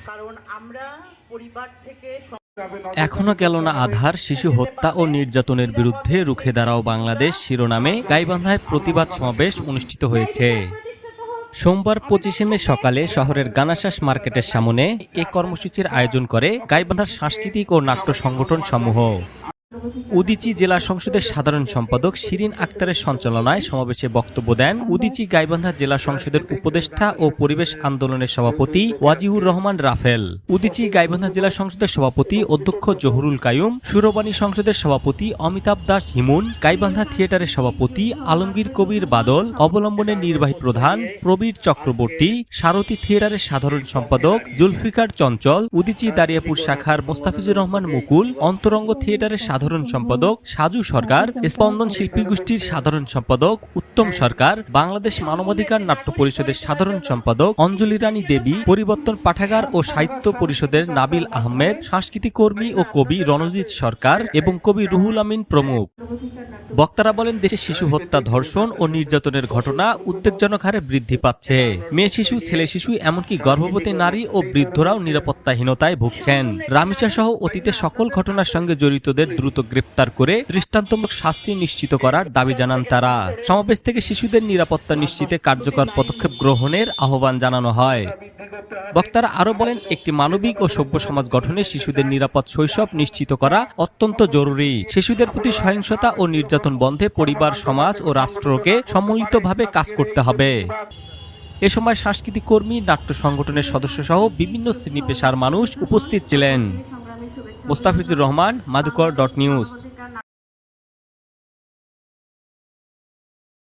কারণ আমরা পরিবার থেকে এখনো গেল না আধার, শিশু হত্যা ও নির্যাতনের বিরুদ্ধে রুখে দাঁড়াও বাংলাদেশ শিরোনামে গাইবান্ধায় প্রতিবাদ সমাবেশ অনুষ্ঠিত হয়েছে। সোমবার 25শে মে সকালে শহরের গানাশাস মার্কেটের সামনে এ কর্মসূচির আয়োজন করে গাইবান্ধার সাংস্কৃতিক ও নাট্য সংগঠন সমূহ। উদীচী জেলা সংসদের সাধারণ সম্পাদক শিরিন আক্তারের সঞ্চালনায় সমাবেশে বক্তব্য দেন উদীচী গাইবান্ধা জেলা সংসদের উপদেষ্টা ও পরিবেশ আন্দোলনের সভাপতি ওয়াজিউর রহমান রাফেল, উদীচী গাইবান্ধা জেলা সংসদের সভাপতি অধ্যক্ষ জহুরুল কায়ুম, সুরবাণী সংসদের সভাপতি অমিতাভ দাস হিমুন, গাইবান্ধা থিয়েটারের সভাপতি আলমগীর কবির বাদল, অবলম্বনের নির্বাহী প্রধান প্রবীর চক্রবর্তী, সারথী থিয়েটারের সাধারণ সম্পাদক জুলফিকার চঞ্চল, উদীচী দারিয়াপুর শাখার মোস্তাফিজুর রহমান মুকুল, অন্তরঙ্গ থিয়েটারের সাধারণ সম্পাদক সাজু সরকার, স্পন্দন শিল্পী গোষ্ঠীর সাধারণ সম্পাদক উত্তম সরকার, বাংলাদেশ মানবাধিকার নাট্য পরিষদের সাধারণ সম্পাদক অঞ্জলি রানী দেবী, পরিবর্তন পাঠাগার ও সাহিত্য পরিষদের নাবিল আহমেদ, সাংস্কৃতিক কর্মী ও কবি রণজিৎ সরকার এবং কবি রুহুল আমিন প্রমুখ। বক্তারা বলেন, দেশে শিশু হত্যা, ধর্ষণ ও নির্যাতনের ঘটনা উদ্বেগজনক হারে বৃদ্ধি পাচ্ছে। মেয়ে শিশু, ছেলে শিশু, এমনকি গর্ভবতী নারী ও বৃদ্ধরাও নিরাপত্তাহীনতায় ভুগছেন। রামিসা সহ অতীতে সকল ঘটনার সঙ্গে জড়িতদের দ্রুত গ্রেপ্তার করে দৃষ্টান্তমূলক শাস্তি নিশ্চিত করার দাবি জানান তারা। সমাবেশ থেকে শিশুদের নিরাপত্তা নিশ্চিতে কার্যকর পদক্ষেপ গ্রহণের আহ্বান জানানো হয়। বক্তারা আরো বলেন, একটি মানবিক ও সভ্য সমাজ গঠনে শিশুদের নিরাপদ শৈশব নিশ্চিত করা অত্যন্ত জরুরি। শিশুদের প্রতি সহিংসতা ও নির্যাতন বন্ধে পরিবার, সমাজ ও রাষ্ট্রকে সম্মিলিতভাবে কাজ করতে হবে। এ সময় সাংস্কৃতিক কর্মী, নাট্য সংগঠনের সদস্য সহ বিভিন্ন শ্রেণী পেশার মানুষ উপস্থিত ছিলেন। মোস্তাফিজুর রহমান, মাধুকর.নিউজ।